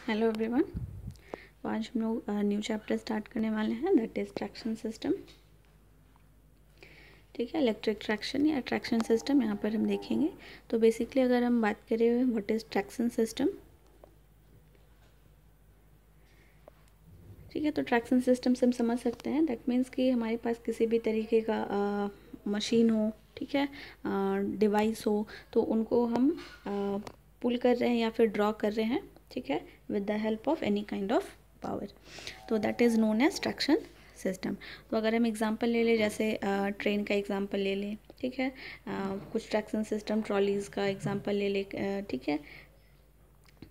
Hello everyone. तो आज हम लोग न्यू चैप्टर स्टार्ट करने वाले हैं, दैट इज़ ट्रैक्शन सिस्टम। ठीक है, इलेक्ट्रिक ट्रैक्शन या ट्रैक्शन सिस्टम यहाँ पर हम देखेंगे। तो बेसिकली अगर हम बात करें व्हाट इज़ ट्रैक्शन सिस्टम, ठीक है, तो ट्रैक्शन सिस्टम से हम समझ सकते हैं दैट मीन्स कि हमारे पास किसी भी तरीके का मशीन हो, ठीक है, डिवाइस हो, तो उनको हम पुल कर रहे हैं या फिर ड्रॉ कर रहे हैं, ठीक है, with the help of any kind of power, तो that is known as traction system. तो अगर हम एग्जांपल ले लें, जैसे ट्रेन का एग्जांपल ले लें, ठीक है, कुछ ट्रैक्शन सिस्टम ट्रॉलीज़ का एग्जांपल ले लें, ठीक है,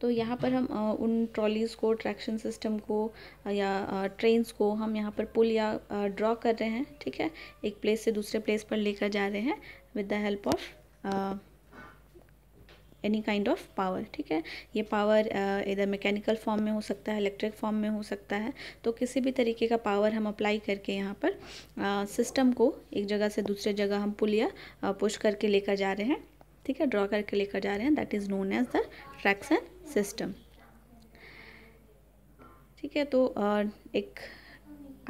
तो यहाँ पर हम उन ट्रॉलीज़ को, ट्रैक्शन सिस्टम को या ट्रेन्स को हम यहाँ पर पुल या ड्रॉ कर रहे हैं, ठीक है, एक प्लेस से दूसरे प्लेस पर लेकर जा रहे हैं with the help of any kind of power, ठीक है। ये पावर इधर मैकेनिकल फॉर्म में हो सकता है, इलेक्ट्रिक फॉर्म में हो सकता है, तो किसी भी तरीके का पावर हम अप्लाई करके यहाँ पर सिस्टम को एक जगह से दूसरे जगह हम पुल या पुश करके लेकर जा रहे हैं, ठीक है, ड्रॉ करके लेकर जा रहे हैं, that is known as the traction system. ठीक है, तो एक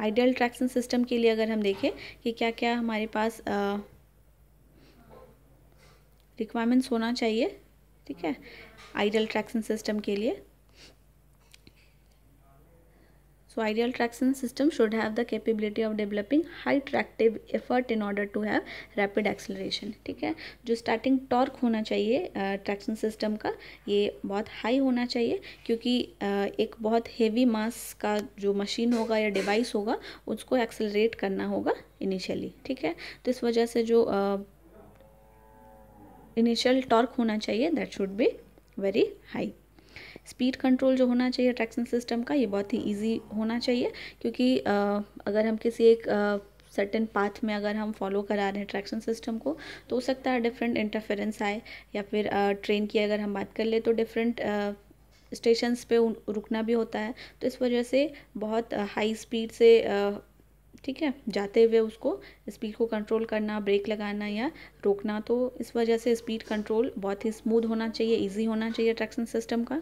आइडियल ट्रैक्शन सिस्टम के लिए अगर हम देखें कि क्या क्या हमारे पास रिक्वायरमेंट्स होना चाहिए, ठीक है, आइडियल ट्रैक्शन सिस्टम के लिए। So ideal traction system should have the capability of developing high tractive effort in order to have rapid acceleration, ठीक है। जो स्टार्टिंग टॉर्क होना चाहिए ट्रैक्शन सिस्टम का, ये बहुत हाई होना चाहिए, क्योंकि एक बहुत हेवी मास का जो मशीन होगा या डिवाइस होगा उसको एक्सेलरेट करना होगा इनिशियली, ठीक है। तो इस वजह से जो इनिशियल टॉर्क होना चाहिए that should be very high. Speed control जो होना चाहिए ट्रैक्शन सिस्टम का, ये बहुत ही इजी होना चाहिए, क्योंकि अगर हम किसी एक सर्टेन पाथ में अगर हम फॉलो करा रहे हैं ट्रैक्शन सिस्टम को, तो हो सकता है डिफरेंट इंटरफेरेंस आए, या फिर ट्रेन की अगर हम बात कर ले तो डिफरेंट स्टेशंस पे रुकना भी होता है, तो इस वजह से बहुत हाई स्पीड से ठीक है जाते हुए उसको स्पीड को कंट्रोल करना, ब्रेक लगाना या रोकना, तो इस वजह से स्पीड कंट्रोल बहुत ही स्मूथ होना चाहिए, इजी होना चाहिए ट्रैक्शन सिस्टम का।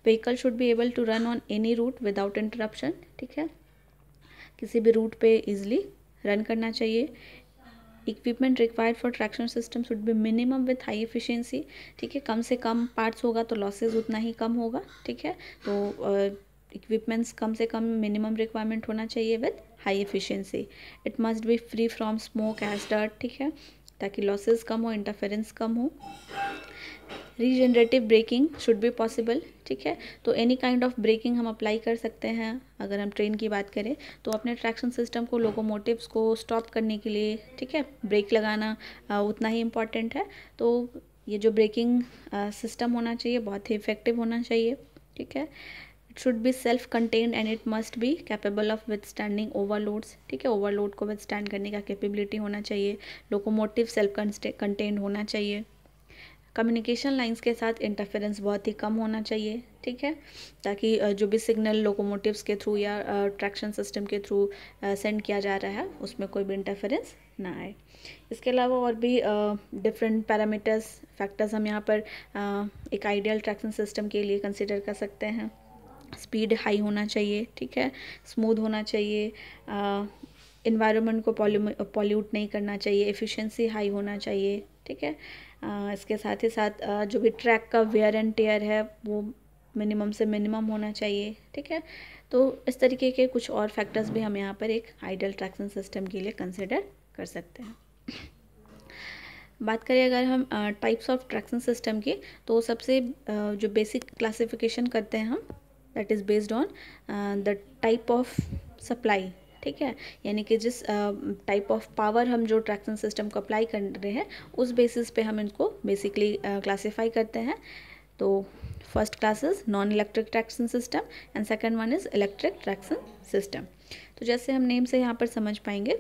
Vehicle should be able to run on any route without interruption, ठीक है, किसी भी रूट पे इजीली रन करना चाहिए। Equipment required for traction system should be minimum with high efficiency, ठीक है, कम से कम पार्ट्स होगा तो लॉसेज उतना ही कम होगा, ठीक है। तो इक्विपमेंट्स कम से कम मिनिमम रिक्वायरमेंट होना चाहिए with high efficiency. It must be free from smoke as dirt, ठीक है, ताकि लॉसेज कम हो, इंटरफेरेंस कम हो। Regenerative braking should be possible, ठीक है, तो एनी काइंड ऑफ ब्रेकिंग हम अप्लाई कर सकते हैं। अगर हम ट्रेन की बात करें तो अपने ट्रैक्शन सिस्टम को, लोकोमोटिव्स को स्टॉप करने के लिए, ठीक है, ब्रेक लगाना उतना ही इम्पॉर्टेंट है। तो ये जो ब्रेकिंग सिस्टम होना चाहिए बहुत ही इफेक्टिव होना चाहिए, ठीक है। It should be self contained and it must be capable of withstanding overloads, ठीक है, ओवरलोड को विदस्टैंड करने का कैपेबिलिटी होना चाहिए। लोकोमोटिव सेल्फ कंटेन्ड होना चाहिए। कम्युनिकेशन लाइंस के साथ इंटरफेरेंस बहुत ही कम होना चाहिए, ठीक है, ताकि जो भी सिग्नल लोकोमोटिव्स के थ्रू या ट्रैक्शन सिस्टम के थ्रू सेंड किया जा रहा है उसमें कोई भी इंटरफेरेंस ना आए। इसके अलावा और भी डिफरेंट पैरामीटर्स, फैक्टर्स हम यहाँ पर एक आइडियल ट्रैक्शन सिस्टम के लिए कंसिडर कर सकते हैं। स्पीड हाई होना चाहिए, ठीक है, स्मूथ होना चाहिए, इन्वायरमेंट को पॉल्यूट नहीं करना चाहिए, एफिशिएंसी हाई होना चाहिए, ठीक है। इसके साथ ही साथ जो भी ट्रैक का वेयर एंड टेयर है वो मिनिमम से मिनिमम होना चाहिए, ठीक है। तो इस तरीके के कुछ और फैक्टर्स भी हम यहाँ पर एक आइडियल ट्रैक्शन सिस्टम के लिए कंसिडर कर सकते हैं। बात करें अगर हम टाइप्स ऑफ ट्रैक्शन सिस्टम की, तो सबसे जो बेसिक क्लासिफिकेशन करते हैं हम, that is based on the type of supply, ठीक है, यानी कि जिस टाइप ऑफ पावर हम जो ट्रैक्शन सिस्टम को अप्लाई कर रहे हैं उस बेसिस पे हम इनको बेसिकली क्लासीफाई करते हैं। तो first class is non electric traction system and second one is electric traction system. तो जैसे हम नेम से यहाँ पर समझ पाएंगे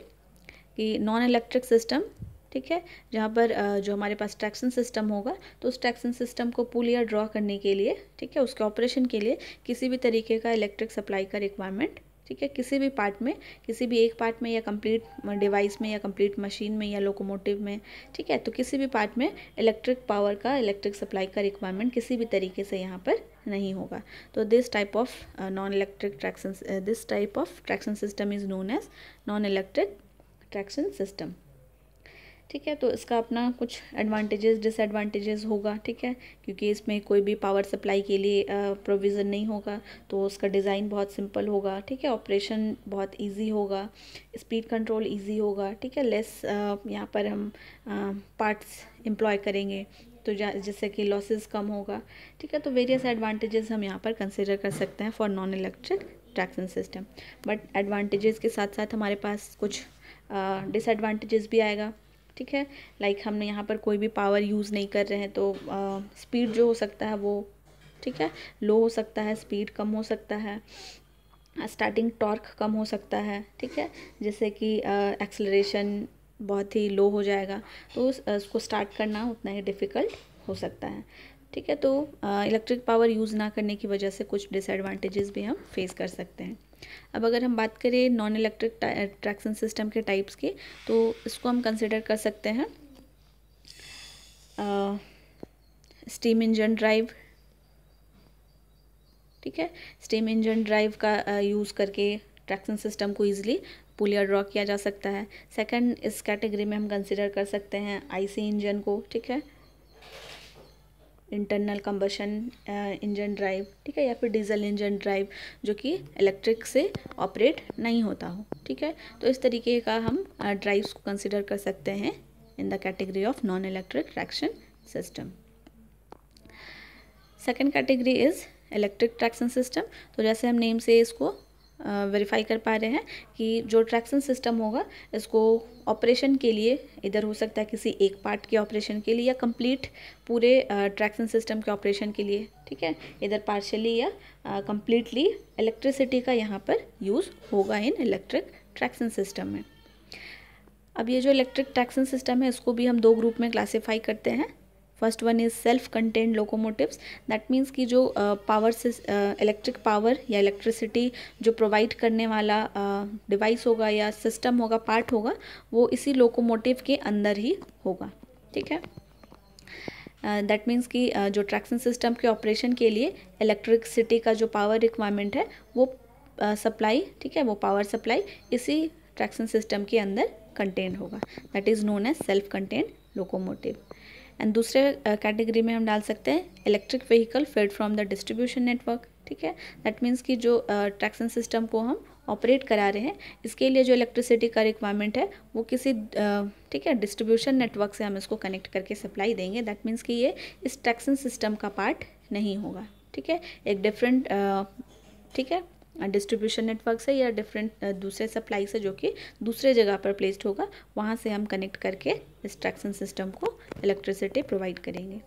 कि नॉन इलेक्ट्रिक सिस्टम, ठीक है, जहाँ पर जो हमारे पास ट्रैक्शन सिस्टम होगा तो उस ट्रैक्शन सिस्टम को पुल या ड्रॉ करने के लिए, ठीक है, उसके ऑपरेशन के लिए किसी भी तरीके का इलेक्ट्रिक सप्लाई का रिक्वायरमेंट ठीक है, किसी भी पार्ट में, किसी भी एक पार्ट में या कंप्लीट डिवाइस में या कंप्लीट मशीन में या लोकोमोटिव में, ठीक है, तो किसी भी पार्ट में इलेक्ट्रिक पावर का, इलेक्ट्रिक सप्लाई का रिक्वायरमेंट किसी भी तरीके से यहाँ पर नहीं होगा। तो this type of non electric traction, this type of traction system is known as non electric traction system. ठीक है, तो इसका अपना कुछ एडवांटेजेस डिसएडवांटेजेस होगा, ठीक है, क्योंकि इसमें कोई भी पावर सप्लाई के लिए प्रोविज़न नहीं होगा, तो उसका डिज़ाइन बहुत सिंपल होगा, ठीक है, ऑपरेशन बहुत इजी होगा, स्पीड कंट्रोल इजी होगा, ठीक है, लेस यहाँ पर हम पार्ट्स एम्प्लॉय करेंगे, तो जिससे कि लॉसेस कम होगा, ठीक है। तो वेरियस एडवांटेजेस हम यहाँ पर कंसिडर कर सकते हैं for non electric traction system. But advantages के साथ साथ हमारे पास कुछ डिसएडवांटेजेस भी आएगा, ठीक है। लाइक हमने यहाँ पर कोई भी पावर यूज़ नहीं कर रहे हैं, तो स्पीड जो हो सकता है वो, ठीक है, लो हो सकता है, स्पीड कम हो सकता है, स्टार्टिंग टॉर्क कम हो सकता है, ठीक है, जैसे कि एक्सेलरेशन बहुत ही लो हो जाएगा, तो उसको स्टार्ट करना उतना ही डिफ़िकल्ट हो सकता है, ठीक है। तो इलेक्ट्रिक पावर यूज़ ना करने की वजह से कुछ डिसएडवांटेजेस भी हम फेस कर सकते हैं। अब अगर हम बात करें नॉन इलेक्ट्रिक ट्रैक्शन सिस्टम के टाइप्स की, तो इसको हम कंसिडर कर सकते हैं स्टीम इंजन ड्राइव, ठीक है, स्टीम इंजन ड्राइव का यूज़ करके ट्रैक्शन सिस्टम को ईजिली पुल या ड्रॉ किया जा सकता है। सेकंड, इस कैटेगरी में हम कंसिडर कर सकते हैं आईसी इंजन को, ठीक है, इंटरनल कंबशन इंजन ड्राइव, ठीक है, या फिर डीजल इंजन ड्राइव जो कि इलेक्ट्रिक से ऑपरेट नहीं होता हो, ठीक है। तो इस तरीके का हम ड्राइव्स को कंसिडर कर सकते हैं in the category of non electric traction system. Second category is electric traction system. तो जैसे हम नेम से इसको वेरीफाई कर पा रहे हैं कि जो ट्रैक्शन सिस्टम होगा इसको ऑपरेशन के लिए इधर हो सकता है किसी एक पार्ट के ऑपरेशन के लिए या कंप्लीट पूरे ट्रैक्शन सिस्टम के ऑपरेशन के लिए, ठीक है, इधर पार्शियली या कंप्लीटली इलेक्ट्रिसिटी का यहाँ पर यूज़ होगा इन इलेक्ट्रिक ट्रैक्शन सिस्टम में। अब ये जो इलेक्ट्रिक ट्रैक्शन सिस्टम है इसको भी हम दो ग्रुप में क्लासीफाई करते हैं। First one is self contained locomotives, that means कि जो पावर से इलेक्ट्रिक पावर या इलेक्ट्रिसिटी जो प्रोवाइड करने वाला डिवाइस होगा या सिस्टम होगा, पार्ट होगा, वो इसी लोकोमोटिव के अंदर ही होगा, ठीक है। दैट मीन्स कि जो ट्रैक्शन सिस्टम के ऑपरेशन के लिए इलेक्ट्रिसिटी का जो पावर रिक्वायरमेंट है वो सप्लाई, ठीक है, वो पावर सप्लाई इसी ट्रैक्शन सिस्टम के अंदर कंटेन्ड होगा, that is known as self contained locomotive. And दूसरे कैटेगरी में हम डाल सकते हैं electric vehicle fed from the distribution network, ठीक है, दैट मीन्स कि जो ट्रैक्शन सिस्टम को हम ऑपरेट करा रहे हैं इसके लिए जो इलेक्ट्रिसिटी का रिक्वायरमेंट है वो किसी, ठीक है, डिस्ट्रीब्यूशन नेटवर्क से हम इसको कनेक्ट करके सप्लाई देंगे, दैट मीन्स कि ये इस ट्रैक्शन सिस्टम का पार्ट नहीं होगा, ठीक है, एक डिफरेंट, ठीक है, डिस्ट्रीब्यूशन नेटवर्क से या डिफरेंट दूसरे सप्लाई से जो कि दूसरे जगह पर प्लेस्ड होगा, वहाँ से हम कनेक्ट करके इस ट्रैक्शन सिस्टम को इलेक्ट्रिसिटी प्रोवाइड करेंगे।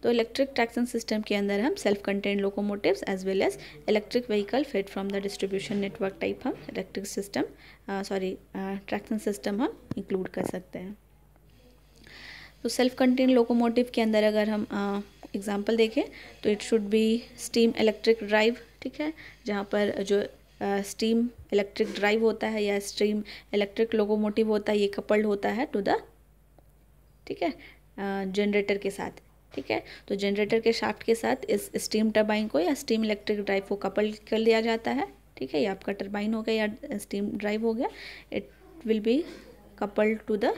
तो इलेक्ट्रिक ट्रैक्शन सिस्टम के अंदर हम self contained locomotives as well as electric vehicle fed from the distribution network type हम इलेक्ट्रिक सिस्टम ट्रैक्शन सिस्टम हम इंक्लूड कर सकते हैं। तो सेल्फ कंटेन्ड लोकोमोटिव के अंदर अगर हम एग्जाम्पल देखें तो it should B steam electric drive, ठीक है, जहाँ पर जो स्टीम इलेक्ट्रिक ड्राइव होता है या स्टीम इलेक्ट्रिक लोकोमोटिव होता है ये कपल्ड होता है टू द, ठीक है, जनरेटर के साथ, ठीक है। तो जनरेटर के शाफ्ट के साथ इस स्टीम टरबाइन को या स्टीम इलेक्ट्रिक ड्राइव को कपल कर दिया जाता है, ठीक है, ये आपका टरबाइन हो गया या स्टीम ड्राइव हो गया, it will be coupled to the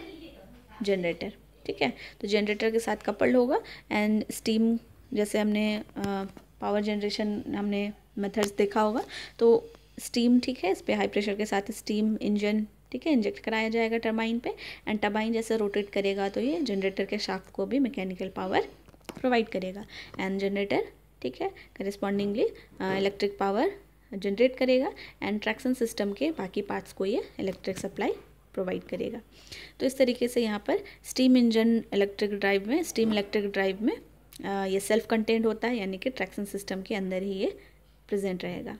generator, ठीक है। तो जनरेटर के साथ कपल्ड होगा एंड स्टीम, जैसे हमने पावर जनरेशन हमने मेथड्स देखा होगा, तो स्टीम, ठीक है, इस पर हाई प्रेशर के साथ स्टीम इंजन, ठीक है, इंजेक्ट कराया जाएगा टरबाइन पे एंड टरबाइन जैसे रोटेट करेगा तो ये जनरेटर के शाफ्ट को भी मैकेनिकल पावर प्रोवाइड करेगा एंड जनरेटर, ठीक है, करिस्पॉन्डिंगली इलेक्ट्रिक पावर जनरेट करेगा एंड ट्रैक्शन सिस्टम के बाकी पार्ट्स को ये इलेक्ट्रिक सप्लाई प्रोवाइड करेगा। तो इस तरीके से यहाँ पर स्टीम इंजन इलेक्ट्रिक ड्राइव में, स्टीम इलेक्ट्रिक ड्राइव में ये सेल्फ कंटेन्ड होता है, यानी कि ट्रैक्शन सिस्टम के अंदर ही ये प्रेजेंट रहेगा।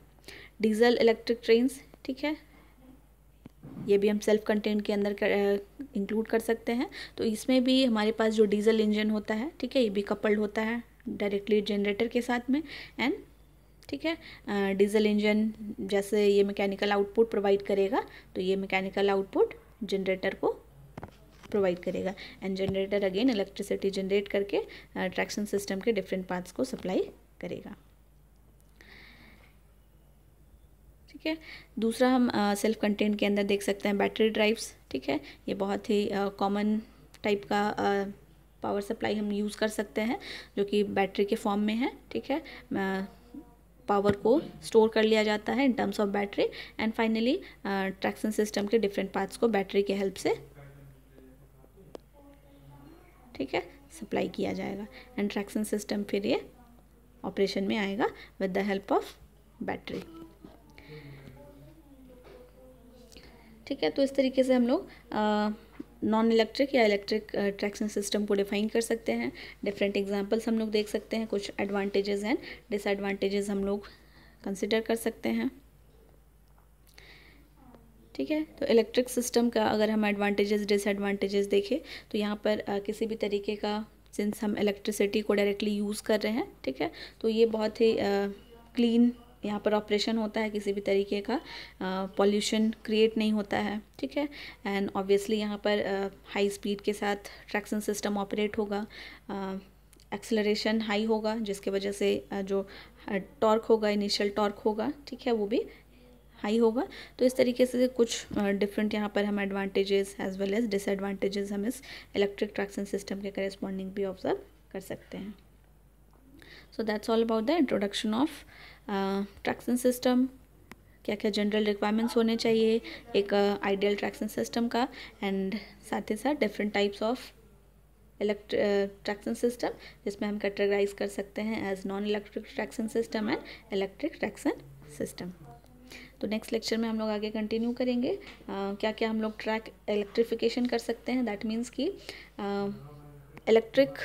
डीजल इलेक्ट्रिक ट्रेन्स, ठीक है, ये भी हम सेल्फ कंटेन्ड के अंदर इंक्लूड कर सकते हैं। तो इसमें भी हमारे पास जो डीजल इंजन होता है, ठीक है, ये भी कपल्ड होता है डायरेक्टली जनरेटर के साथ में एंड ठीक है। डीजल इंजन जैसे ये मैकेनिकल आउटपुट प्रोवाइड करेगा, तो ये मैकेनिकल आउटपुट जनरेटर को प्रोवाइड करेगा, and generator again electricity generate करके ट्रैक्शन सिस्टम के डिफरेंट पार्ट्स को सप्लाई करेगा। ठीक है। दूसरा हम सेल्फ कंटेंट के अंदर देख सकते हैं बैटरी ड्राइव्स। ठीक है, ये बहुत ही कॉमन टाइप का पावर सप्लाई हम यूज़ कर सकते हैं जो कि बैटरी के फॉर्म में है। ठीक है, पावर को स्टोर कर लिया जाता है in terms of battery, and finally traction system के डिफरेंट पार्ट्स को बैटरी के हेल्प से, ठीक है, सप्लाई किया जाएगा, एंड ट्रैक्शन सिस्टम फिर ये ऑपरेशन में आएगा with the help of battery. ठीक है, तो इस तरीके से हम लोग नॉन इलेक्ट्रिक या इलेक्ट्रिक ट्रैक्शन सिस्टम को डिफाइन कर सकते हैं। डिफरेंट एग्जांपल्स हम लोग देख सकते हैं, कुछ एडवांटेजेस एंड डिसएडवांटेजेस हम लोग कंसिडर कर सकते हैं। ठीक है, तो इलेक्ट्रिक सिस्टम का अगर हम एडवांटेजेस डिसएडवांटेजेस देखें तो यहाँ पर किसी भी तरीके का, सिंस हम इलेक्ट्रिसिटी को डायरेक्टली यूज़ कर रहे हैं, ठीक है, तो ये बहुत ही क्लीन यहाँ पर ऑपरेशन होता है, किसी भी तरीके का पॉल्यूशन क्रिएट नहीं होता है। ठीक है, एंड ऑब्वियसली यहाँ पर हाई स्पीड के साथ ट्रैक्शन सिस्टम ऑपरेट होगा, एक्सेलरेशन हाई होगा, जिसके वजह से जो टॉर्क होगा, इनिशियल टॉर्क होगा, ठीक है, वो भी हाई होगा। तो इस तरीके से कुछ डिफरेंट यहाँ पर हम advantages as well as disadvantages हम इस इलेक्ट्रिक ट्रैक्शन सिस्टम के करेस्पॉन्डिंग भी ऑब्जर्व कर सकते हैं। So that's all about the introduction of traction system. क्या क्या जनरल रिक्वायरमेंट्स होने चाहिए एक आइडियल ट्रैक्शन सिस्टम का, एंड साथ ही साथ different types of traction system जिसमें हम कैटेगराइज कर सकते हैं as non electric traction system and electric traction system. तो नेक्स्ट लेक्चर में हम लोग आगे कंटिन्यू करेंगे क्या क्या हम लोग ट्रैक इलेक्ट्रिफिकेशन कर सकते हैं। दैट मीन्स कि इलेक्ट्रिक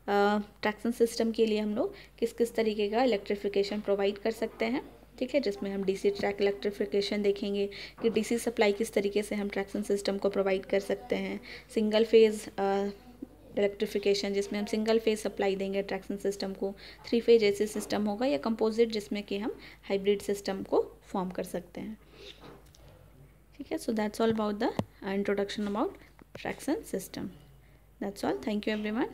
ट्रैक्शन सिस्टम के लिए हम लोग किस किस तरीके का इलेक्ट्रिफिकेशन प्रोवाइड कर सकते हैं। ठीक है, जिसमें हम डीसी ट्रैक इलेक्ट्रिफिकेशन देखेंगे कि डीसी सप्लाई किस तरीके से हम ट्रैक्शन सिस्टम को प्रोवाइड कर सकते हैं। सिंगल फेज़ इलेक्ट्रिफिकेशन जिसमें हम सिंगल फेज सप्लाई देंगे ट्रैक्शन सिस्टम को, 3 फेज एसी सिस्टम होगा, या कंपोजिट जिसमें कि हम हाइब्रिड सिस्टम को फॉर्म कर सकते हैं। ठीक है, सो that's all about the introduction about traction system. That's all, thank you everyone.